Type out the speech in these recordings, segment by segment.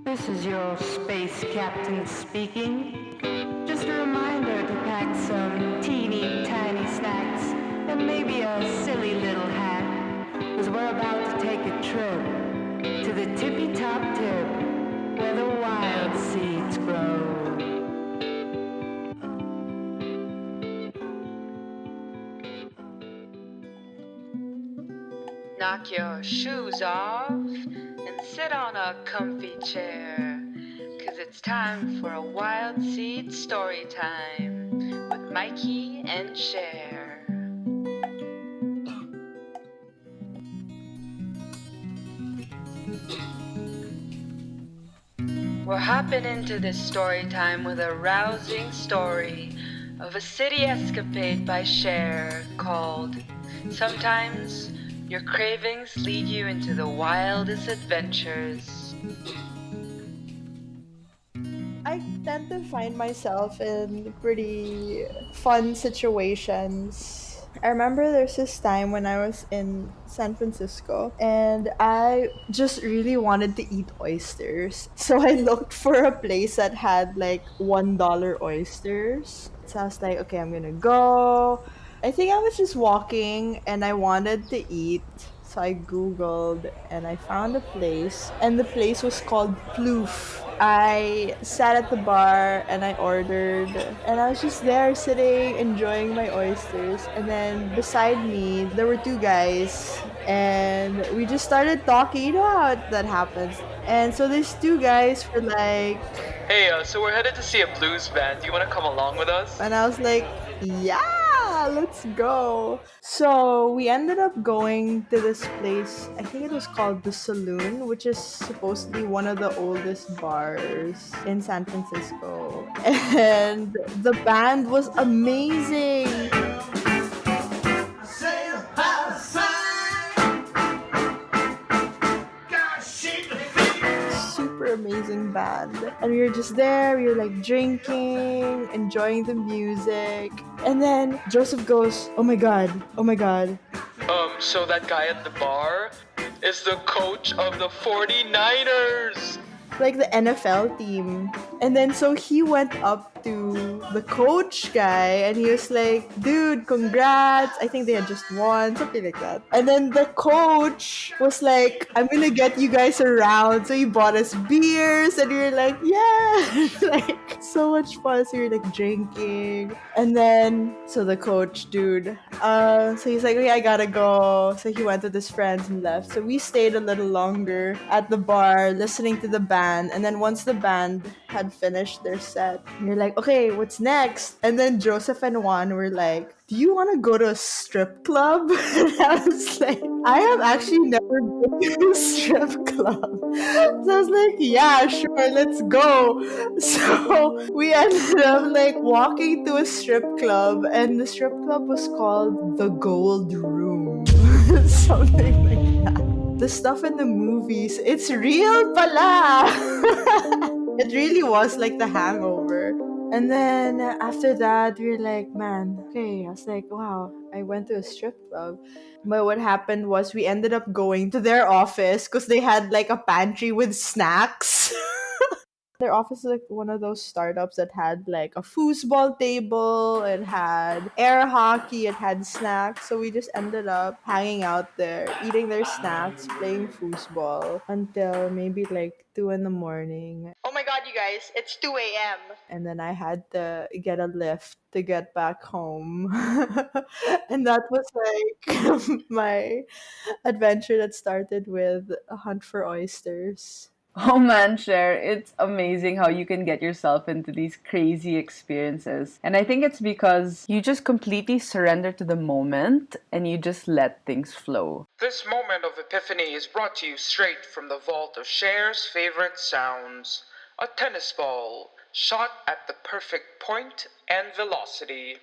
This is your space captain speaking. Just a reminder to pack some teeny tiny snacks and maybe a silly little hat, because we're about to take a trip to the tippy top tip where the wild seeds grow. Knock your shoes off and sit on a comfy chair, 'cause it's time for a Wildseed story time with Mikee and Cher. We're hopping into this story time with a rousing story of a city escapade by Cher called Sometimes Your Cravings Lead You into the Wildest Adventures. I tend to find myself in pretty fun situations. I remember there's this time when I was in San Francisco and I just really wanted to eat oysters. So I looked for a place that had like $1 oysters. So I was like, okay, I'm gonna go. I think I was just walking and I wanted to eat. So I Googled and I found a place, and the place was called Ploof. I sat at the bar and I ordered, and I was just there sitting, enjoying my oysters. And then beside me, there were two guys, and we just started talking. You know how that happens. And so these two guys were like, Hey, so we're headed to see a blues band. Do you want to come along with us? and I was like, yeah, let's go. So we ended up going to this place. I think it was called The Saloon, which is supposedly one of the oldest bars in San Francisco. And the band was amazing. Super amazing band. And we were just there, we were like drinking, enjoying the music. And then Joseph goes, oh my god, oh my god. So that guy at the bar is the coach of the 49ers! Like the NFL team. And then so he went up to the coach guy and he was like, dude, congrats. I think they had just won, something like that. And then the coach was like, I'm gonna get you guys around. So he bought us beers and we were like, yeah. Like so much fun. So we were like drinking. And then so the coach dude, so he's like, okay, I gotta go. So he went with his friends and left. So we stayed a little longer at the bar listening to the band. And then once the band had finished their set, we were like, okay, what's next? And then Joseph and Juan were like, do you want to go to a strip club? And I was like, I have actually never been to a strip club. So I was like, yeah, sure, let's go. So we ended up like walking to a strip club, and the strip club was called The Gold Room. Something like that. The stuff in the movies, it's real pala. It really was like The Hangover. And then after that, we were like, man, okay. I was like, wow, I went to a strip club. But what happened was we ended up going to their office because they had like a pantry with snacks. Their office is like one of those startups that had like a foosball table, it had air hockey, it had snacks. So we just ended up hanging out there, eating their snacks, playing foosball until maybe like 2 in the morning. Oh my god, you guys, it's 2 a.m. And then I had to get a lift to get back home. And that was like my adventure that started with a hunt for oysters. Oh man, Cher, it's amazing how you can get yourself into these crazy experiences. And I think it's because you just completely surrender to the moment and you just let things flow. This moment of epiphany is brought to you straight from the vault of Cher's favorite sounds. A tennis ball, shot at the perfect point and velocity.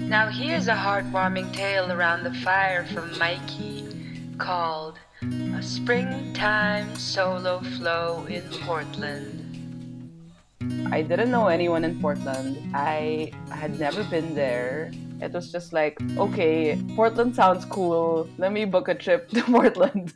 Now here's a heartwarming tale around the fire from Mikee called A Springtime Solo Flow in Portland. I didn't know anyone in Portland. I had never been there. It was just like, okay, Portland sounds cool. Let me book a trip to Portland.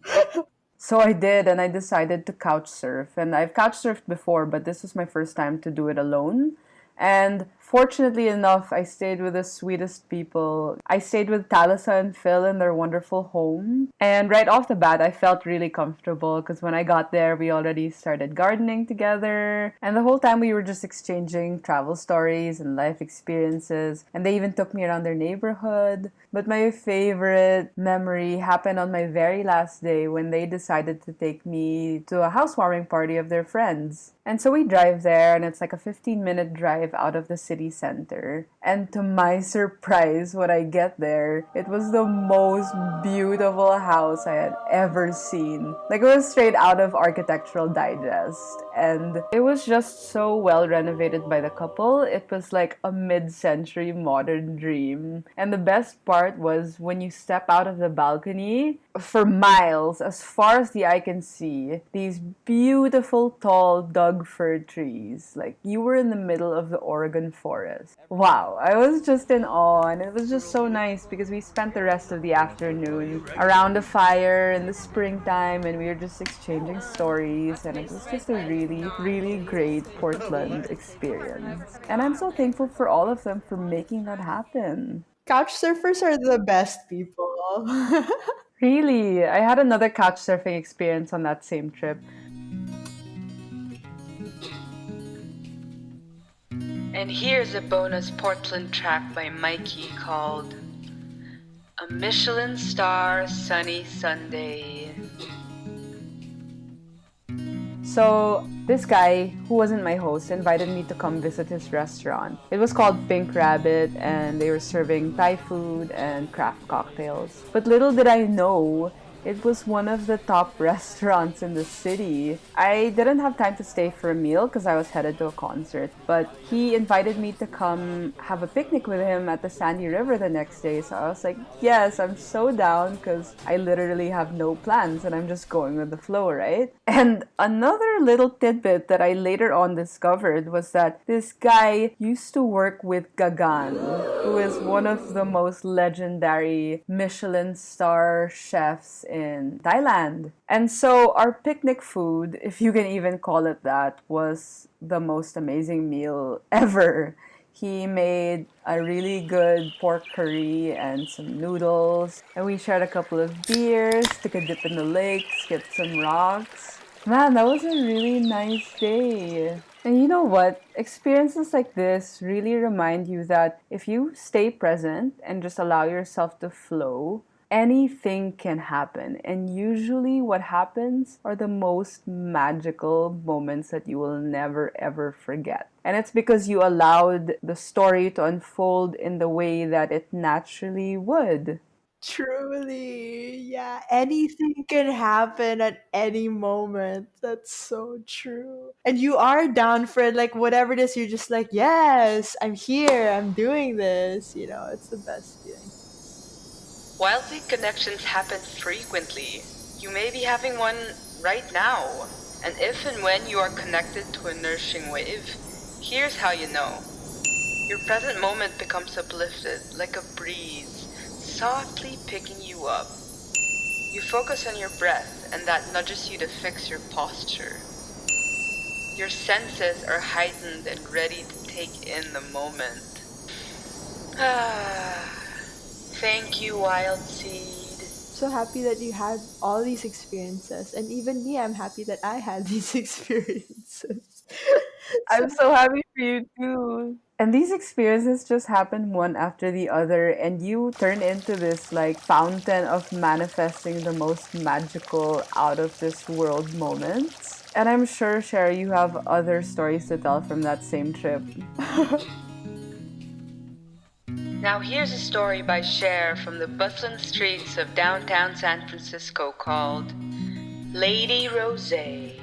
So I did, and I decided to couch surf. And I've couch surfed before, but this was my first time to do it alone. And fortunately enough, I stayed with the sweetest people. I stayed with Talisa and Phil in their wonderful home. And right off the bat, I felt really comfortable because when I got there, we already started gardening together. And the whole time we were just exchanging travel stories and life experiences. And they even took me around their neighborhood. But my favorite memory happened on my very last day when they decided to take me to a housewarming party of their friends. And so we drive there, and it's like a 15-minute drive out of the city center. And to my surprise, when I get there, it was the most beautiful house I had ever seen. Like, it was straight out of Architectural Digest. And it was just so well renovated by the couple. It was like a mid-century modern dream. And the best part was when you step out of the balcony, for miles, as far as the eye can see, these beautiful tall Doug fir trees. Like, you were in the middle of the Oregon forest. Wow, I was just in awe, and it was just so nice because we spent the rest of the afternoon around a fire in the springtime, and we were just exchanging stories, and it was just a really, really great Portland experience. And I'm so thankful for all of them for making that happen. Couch surfers are the best people. Really, I had another couch surfing experience on that same trip. And here's a bonus Portland track by Mikee called A Michelin Star Sunny Sunday. So this guy, who wasn't my host, invited me to come visit his restaurant. It was called Pink Rabbit, and they were serving Thai food and craft cocktails. But little did I know, it was one of the top restaurants in the city. I didn't have time to stay for a meal because I was headed to a concert, but he invited me to come have a picnic with him at the Sandy River the next day. So I was like, yes, I'm so down because I literally have no plans and I'm just going with the flow, right? And another little tidbit that I later on discovered was that this guy used to work with Gagan, who is one of the most legendary Michelin star chefs in Thailand. And so our picnic food, if you can even call it that, was the most amazing meal ever. He made a really good pork curry and some noodles. And we shared a couple of beers, took a dip in the lake, skipped some rocks. Man, that was a really nice day. And you know what? Experiences like this really remind you that if you stay present and just allow yourself to flow, anything can happen. And usually what happens are the most magical moments that you will never ever forget. And it's because you allowed the story to unfold in the way that it naturally would. Truly, yeah, anything can happen at any moment. That's so true. And you are down for it, like whatever it is, you're just like, yes, I'm here, I'm doing this. It's the best feeling. Wildseed connections happen frequently. You may be having one right now. And if and when you are connected to a nourishing wave, here's how you know. Your present moment becomes uplifted like a breeze, softly picking you up. You focus on your breath, and that nudges you to fix your posture. Your senses are heightened and ready to take in the moment. Thank you, Wildseed. So happy that you had all these experiences. And even me, I'm happy that I had these experiences. I'm so happy for you too. And these experiences just happen one after the other, and you turn into this like fountain of manifesting the most magical out of this world moments. And I'm sure, Cher, you have other stories to tell from that same trip. Now here's a story by Cher from the bustling streets of downtown San Francisco called Lady Rosé.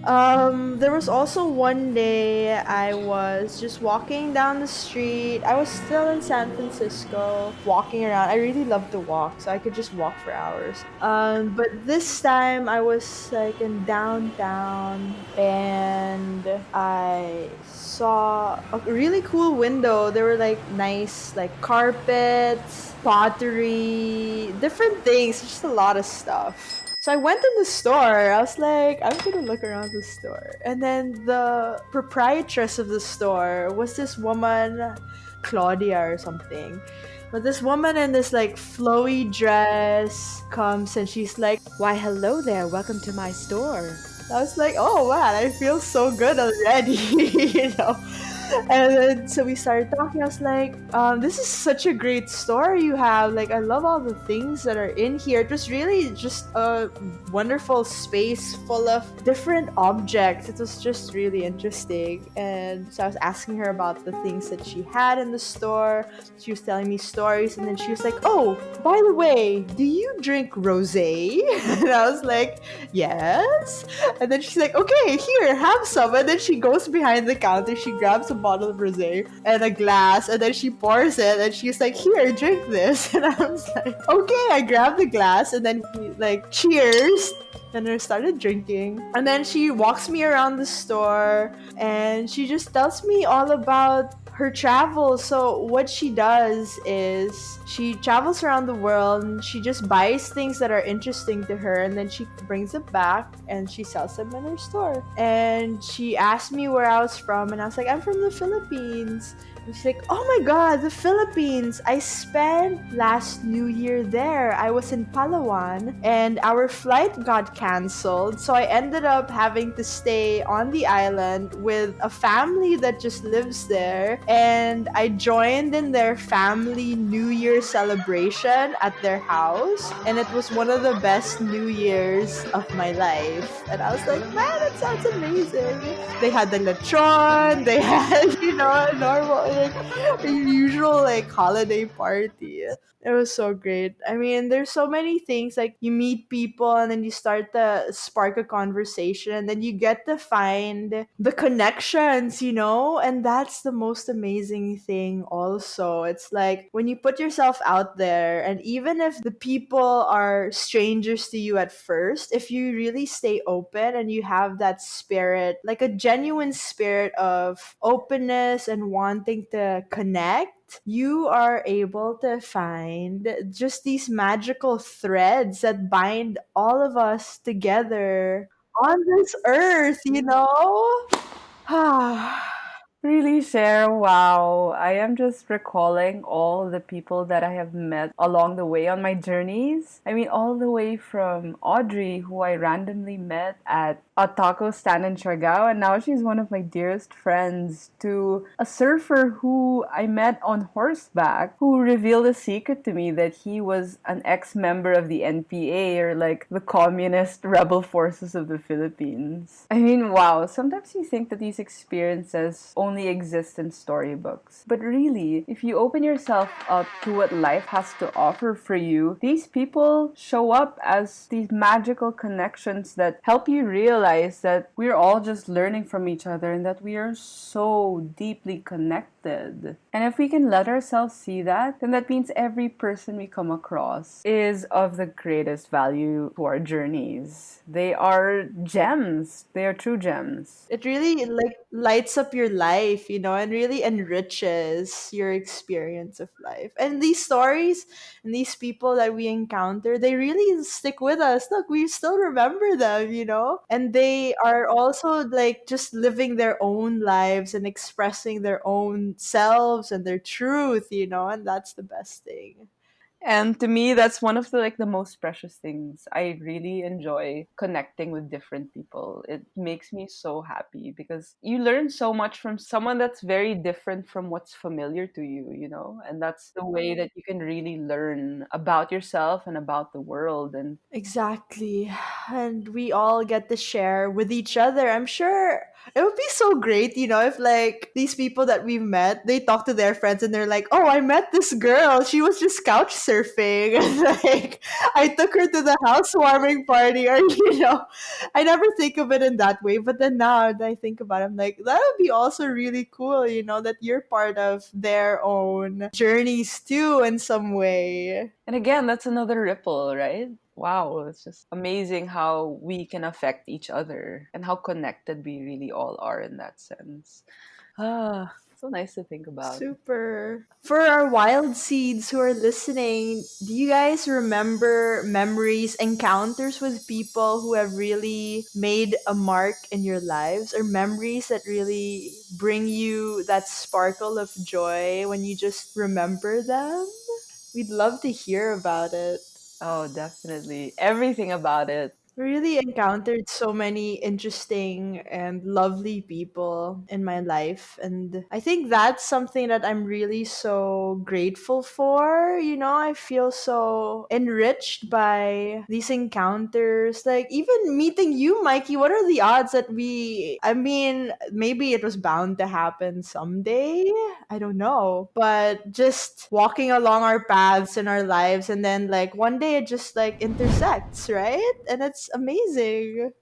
There was also one day I was just walking down the street. I was still in San Francisco, walking around. I really love to walk, so I could just walk for hours. But this time I was like in downtown and I saw a really cool window. There were like nice like carpets, pottery, different things, just a lot of stuff. So I went in the store. I was like, I'm gonna look around the store. And then the proprietress of the store was this woman, Claudia or something. But this woman in this like flowy dress comes and she's like, "Why, hello there. Welcome to my store." I was like, "Oh man, I feel so good already," you know. And then so we started talking. I was like, this is such a great store you have. Like, I love all the things that are in here. It was really just a wonderful space full of different objects. It was just really interesting. And so I was asking her about the things that she had in the store. She was telling me stories, and then she was like, "Oh, by the way, do you drink rosé?" And I was like, "Yes." And then she's like, "Okay, here, have some." And then she goes behind the counter, she grabs a bottle of rosé and a glass, and then she pours it, and she's like, "Here, drink this." And I was like, "Okay." I grabbed the glass, and then we like, cheers. And I started drinking. And then she walks me around the store and she just tells me all about her travels. So what she does is she travels around the world and she just buys things that are interesting to her and then she brings it back and she sells them in her store. And she asked me where I was from and I was like, "I'm from the Philippines." And she's like, "Oh my god, the Philippines. I spent last New Year there. I was in Palawan and our flight got canceled. So I ended up having to stay on the island with a family that just lives there. And I joined in their family New Year celebration at their house. And it was one of the best New Years of my life." And I was like, "Man, that sounds amazing." They had the lechon, they had, a normal, like, a usual, like, holiday party. It was so great. I mean, there's so many things, like, you meet people and then you start to spark a conversation and then you get to find the connections, and that's the most amazing thing also. It's like when you put yourself out there, and even if the people are strangers to you at first, if you really stay open and you have that spirit, like a genuine spirit of openness and wanting to connect, you are able to find just these magical threads that bind all of us together on this earth. Really, Cher? Wow. I am just recalling all the people that I have met along the way on my journeys. I mean, all the way from Audrey, who I randomly met at a taco stand in Siargao, and now she's one of my dearest friends, to a surfer who I met on horseback, who revealed a secret to me that he was an ex-member of the NPA, or like the communist rebel forces of the Philippines. I mean, wow. Sometimes you think that these experiences only exist in storybooks. But really, if you open yourself up to what life has to offer for you, these people show up as these magical connections that help you realize that we're all just learning from each other and that we are so deeply connected. And if we can let ourselves see that, then that means every person we come across is of the greatest value to our journeys. They are gems. They are true gems. It really, like, lights up your life, and really enriches your experience of life. And these stories and these people that we encounter, they really stick with us. Look, we still remember them. And they are also like just living their own lives and expressing their own selves and their truth. And that's the best thing. And to me, that's one of the most precious things. I really enjoy connecting with different people. It makes me so happy because you learn so much from someone that's very different from what's familiar to you. And that's the way that you can really learn about yourself and about the world. And Exactly. And we all get to share with each other. I'm sure It would be so great, if like these people that we've met, they talk to their friends and they're like, "Oh, I met this girl. She was just couch surfing, and like I took her to the housewarming party." Or I never think of it in that way, but then now that I think about it, I'm like, that would be also really cool, that you're part of their own journeys too in some way. And again, that's another ripple, right? Wow, it's just amazing how we can affect each other and how connected we really all are in that sense. So nice to think about. Super. For our wild seeds who are listening, do you guys remember memories, encounters with people who have really made a mark in your lives, or memories that really bring you that sparkle of joy when you just remember them? We'd love to hear about it. Oh, definitely. Everything about it. Really encountered so many interesting and lovely people in my life, and I think that's something that I'm really so grateful for. I feel so enriched by these encounters, like even meeting you, Mikey. What are the odds that I mean, maybe it was bound to happen someday, I don't know, but just walking along our paths in our lives, and then like one day it just like intersects, right? And it's amazing.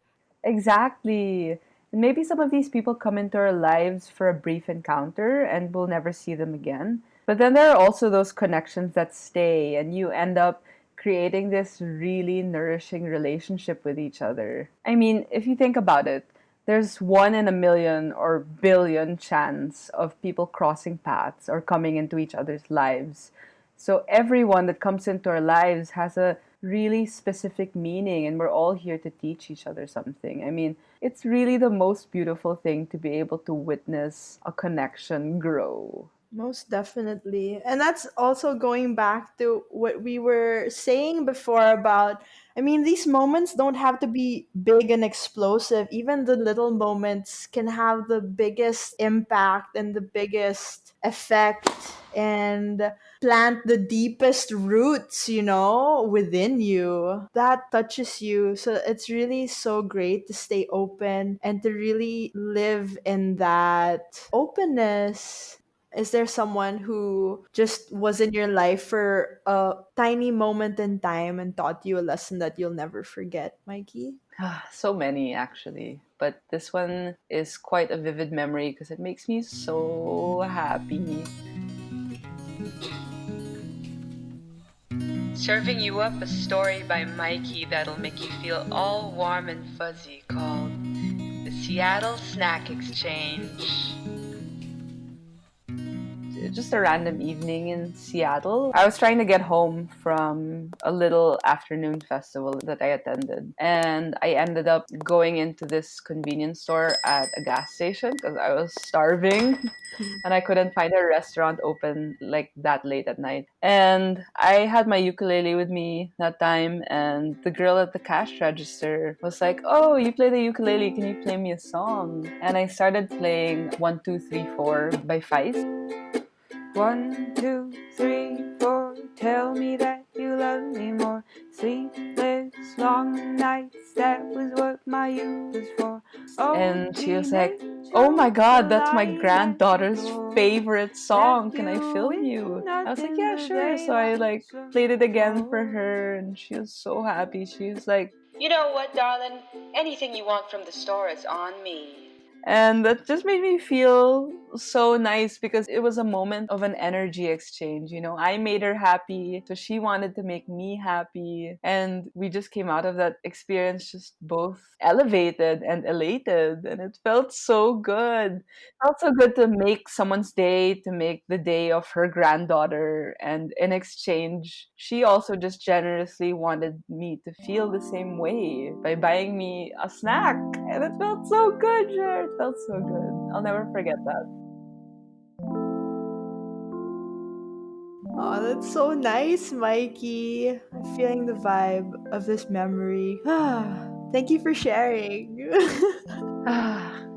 Exactly. And maybe some of these people come into our lives for a brief encounter and we'll never see them again. But then there are also those connections that stay, and you end up creating this really nourishing relationship with each other. I mean, if you think about it, there's 1 in a million or billion chance of people crossing paths or coming into each other's lives. So everyone that comes into our lives has a really specific meaning, and we're all here to teach each other something. I mean, it's really the most beautiful thing to be able to witness a connection grow. Most definitely. And that's also going back to what we were saying before about, I mean, these moments don't have to be big and explosive. Even the little moments can have the biggest impact and the biggest effect, and plant the deepest roots, within you. That touches you. So it's really so great to stay open and to really live in that openness. Is there someone who just was in your life for a tiny moment in time and taught you a lesson that you'll never forget, Mikey? So many, actually. But this one is quite a vivid memory because it makes me so happy. Serving you up a story by Mikey that'll make you feel all warm and fuzzy, called The Seattle Snack Exchange. Just a random evening in Seattle. I was trying to get home from a little afternoon festival that I attended, and I ended up going into this convenience store at a gas station because I was starving and I couldn't find a restaurant open like that late at night. And I had my ukulele with me that time, and the girl at the cash register was like, "Oh, you play the ukulele, can you play me a song?" And I started playing 1, 2, 3, 4 by Feist. 1, 2, 3, 4, tell me that you love me more. Sleepless long nights, that was what my youth was for. And she was like, "Oh my god, that's my granddaughter's favorite song. Can I film you?" I was like, "Yeah, sure." So I like played it again for her, and she was so happy. She was like, You know what, darling? Anything you want from the store is on me. and that just made me feel so nice because it was a moment of an energy exchange. I made her happy, so she wanted to make me happy. And we just came out of that experience just both elevated and elated. And it felt so good. It felt so good to make someone's day, to make the day of her granddaughter. And in exchange, she also just generously wanted me to feel the same way by buying me a snack. And it felt so good, Jer. It felt so good. I'll never forget that. Oh, that's so nice, Mikey. I'm feeling the vibe of this memory. Thank you for sharing.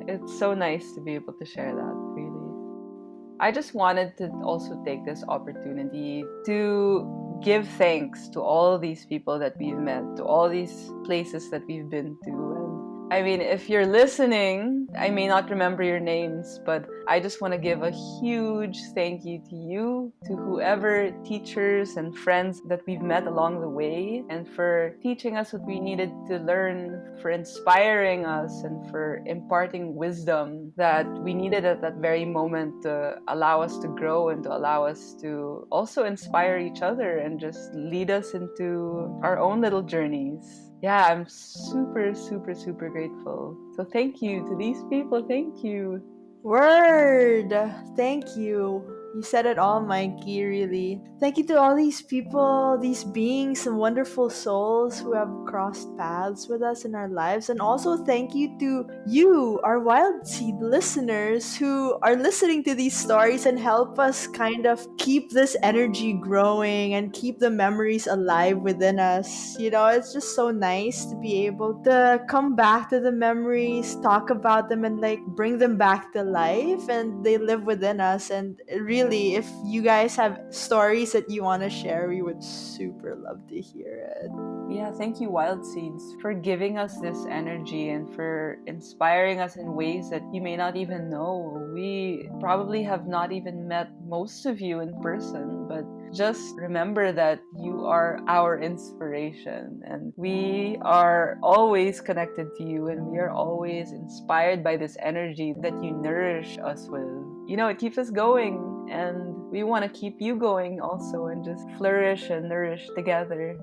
It's so nice to be able to share that, really. I just wanted to also take this opportunity to give thanks to all these people that we've met, to all these places that we've been to. And I mean, if you're listening, I may not remember your names, but I just want to give a huge thank you to you, to whoever teachers and friends that we've met along the way, and for teaching us what we needed to learn, for inspiring us, and for imparting wisdom that we needed at that very moment to allow us to grow and to allow us to also inspire each other and just lead us into our own little journeys. Yeah, I'm super, super, super grateful. So thank you to these people. Thank you. Word! Thank you. You said it all, Mikey, really. Thank you to all these people, these beings, some wonderful souls who have crossed paths with us in our lives. And also thank you to you, our Wildseed listeners, who are listening to these stories and help us kind of keep this energy growing and keep the memories alive within us. You know, it's just so nice to be able to come back to the memories, talk about them, and like bring them back to life, and they live within us. And really, if you guys have stories that you want to share, we would super love to hear it. Yeah, thank you, Wild Seeds, for giving us this energy and for inspiring us in ways that you may not even know. We probably have not even met most of you in person, but just remember that you are our inspiration, and we are always connected to you, and we are always inspired by this energy that you nourish us with. You know, it keeps us going, and we want to keep you going also, and just flourish and nourish together.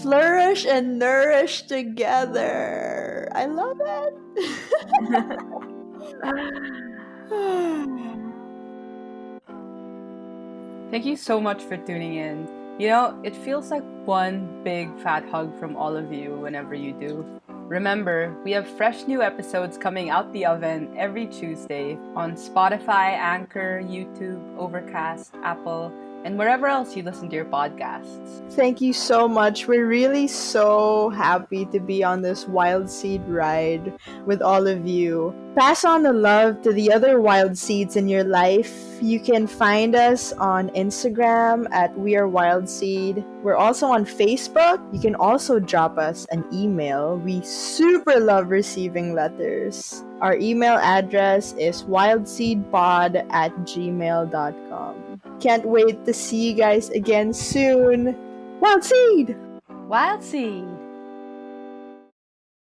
Flourish and nourish together. I love it. Thank you so much for tuning in. You know, it feels like one big fat hug from all of you whenever you do. Remember, we have fresh new episodes coming out the oven every Tuesday on Spotify, Anchor, YouTube, Overcast, Apple, and wherever else you listen to your podcasts. Thank you so much. We're really so happy to be on this Wildseed ride with all of you. Pass on the love to the other wild seeds in your life. You can find us on Instagram at We Are Wildseed. We're also on Facebook. You can also drop us an email. We super love receiving letters. Our email address is wildseedpod@gmail.com. Can't wait to see you guys again soon. Wild Seed! Wild Seed!